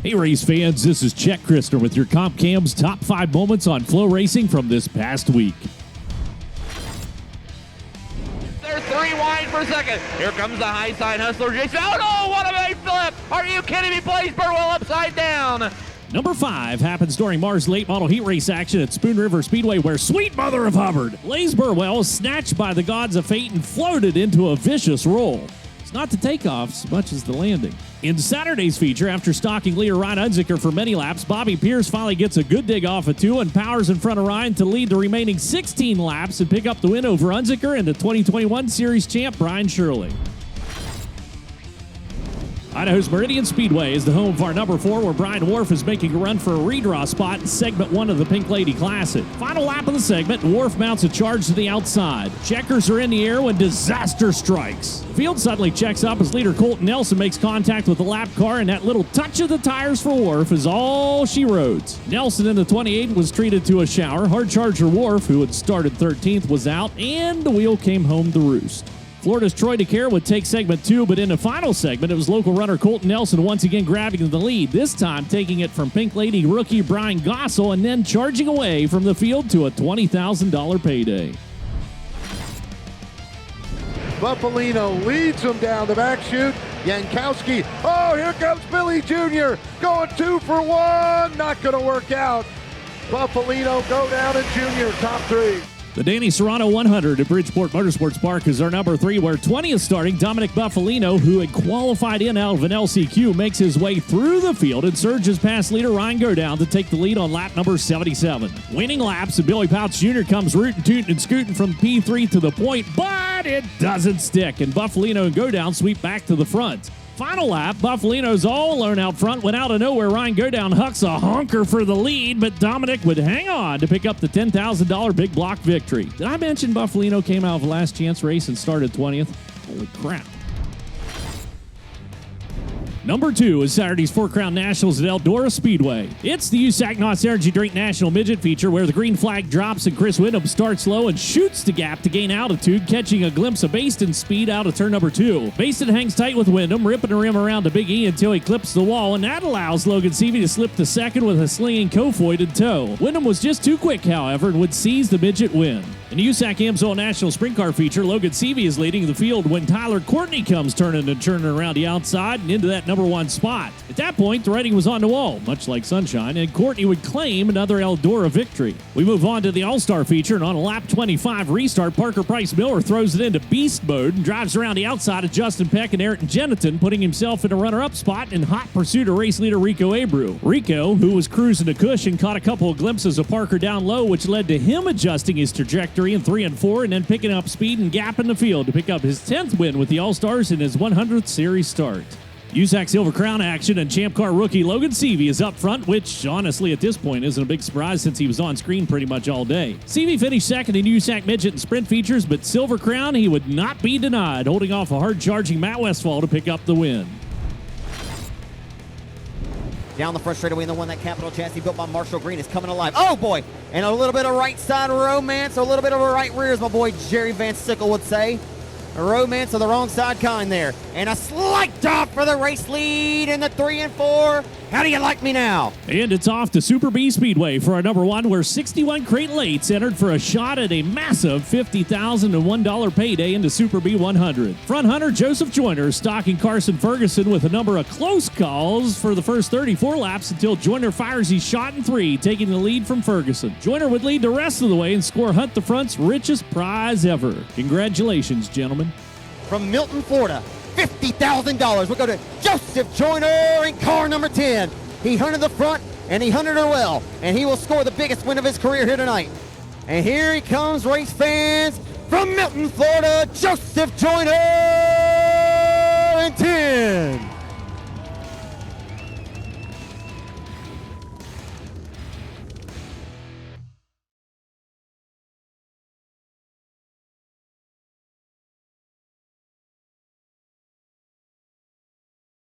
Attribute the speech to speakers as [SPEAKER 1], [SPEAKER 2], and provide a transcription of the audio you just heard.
[SPEAKER 1] Hey race fans, this is Chet Christner with your Comp Cam's top 5 moments on FloRacing from this past week.
[SPEAKER 2] They're 3 wide for second. Here comes the high side hustler, Jason. Oh no, what a big flip! Are you kidding me? Blaze Burwell upside down.
[SPEAKER 1] Number 5 happens during Mars late model heat race action at Spoon River Speedway where sweet mother of Hubbard, Blaze Burwell was snatched by the gods of fate and floated into a vicious roll. It's not the takeoff so much as the landing. In Saturday's feature, after stalking leader Ryan Unzicker for many laps, Bobby Pierce finally gets a good dig off of 2 and powers in front of Ryan to lead the remaining 16 laps and pick up the win over Unzicker and the 2021 Series champ Brian Shirley. Idaho's Meridian Speedway is the home of our number 4, where Brian Wharf is making a run for a redraw spot in segment 1 of the Pink Lady Classic. Final lap of the segment, Wharf mounts a charge to the outside. Checkers are in the air when disaster strikes. The field suddenly checks up as leader Colton Nelson makes contact with the lap car, and that little touch of the tires for Wharf is all she wrote. Nelson in the 28 was treated to a shower. Hard charger Wharf, who had started 13th, was out, and the wheel came home to roost. Florida's Troy DeCare would take segment 2, but in the final segment, it was local runner Colton Nelson once again grabbing the lead, this time taking it from Pink Lady rookie Brian Gossel and then charging away from the field to a $20,000 payday.
[SPEAKER 3] Buffalino leads him down the back chute. Yankowski, oh, here comes Billy Jr. going 2 for 1, not going to work out. Buffalino go down and Jr. top 3.
[SPEAKER 1] The Danny Serrano 100 at Bridgeport Motorsports Park is our number 3, where 20th starting Dominic Buffalino, who had qualified in out of an LCQ, makes his way through the field and surges past leader Ryan Godown to take the lead on lap number 77. Winning laps, and Billy Pouch Jr. comes rootin', tootin', and scooting from P3 to the point, but it doesn't stick, and Buffalino and Godown sweep back to the front. Final lap, Buffalino's all alone out front. When out of nowhere, Ryan Godown hucks a honker for the lead, but Dominic would hang on to pick up the $10,000 big block victory. Did I mention Buffalino came out of a last chance race and started 20th? Holy crap. Number 2 is Saturday's Four Crown Nationals at Eldora Speedway. It's the USAC NOS Energy Drink National Midget feature, where the green flag drops and Chris Windham starts low and shoots the gap to gain altitude, catching a glimpse of Baston's speed out of turn number 2. Baston hangs tight with Windham, ripping the rim around to Big E until he clips the wall, and that allows Logan Seavey to slip to second with a slinging Kofoid in tow. Windham was just too quick, however, and would seize the midget win. In the USAC AMSOIL National Sprint Car feature, Logan Seavey is leading the field when Tyler Courtney comes turning and churning around the outside and into that number 1 spot. At that point, the writing was on the wall, much like sunshine, and Courtney would claim another Eldora victory. We move on to the All-Star feature, and on a lap 25 restart, Parker Price Miller throws it into beast mode and drives around the outside of Justin Peck and Ayrton Jeniton, putting himself in a runner-up spot in hot pursuit of race leader Rico Abreu. Rico, who was cruising a cushion, caught a couple of glimpses of Parker down low, which led to him adjusting his trajectory in 3 and 4, and then picking up speed and gap in the field to pick up his 10th win with the All-Stars in his 100th series start. USAC Silver Crown action, and Champ Car rookie Logan Seavey is up front, which honestly at this point isn't a big surprise since he was on screen pretty much all day. Seavey finished second in USAC Midget and Sprint features, but Silver Crown he would not be denied, holding off a hard-charging Matt Westfall to pick up the win.
[SPEAKER 4] Down the front straightaway in the one, that Capital chassis built by Marshall Green is coming alive. Oh boy! And a little bit of right side romance, a little bit of a right rear, as my boy Jerry Van Sickle would say. A romance of the wrong side kind there. And a slight drop for the race lead in the 3 and 4. How do you like me now?
[SPEAKER 1] And it's off to Super B Speedway for our number 1, where 61 Crate Lates entered for a shot at a massive $50,001 payday into Super B 100. Front hunter Joseph Joyner stalking Carson Ferguson with a number of close calls for the first 34 laps until Joyner fires his shot in 3, taking the lead from Ferguson. Joyner would lead the rest of the way and score Hunt the Front's richest prize ever. Congratulations, gentlemen.
[SPEAKER 4] From Milton, Florida, $50,000 will go to Joseph Joyner in car number 10. He hunted the front, and he hunted her well, and he will score the biggest win of his career here tonight. And here he comes, race fans, from Milton, Florida, Joseph Joyner in 10.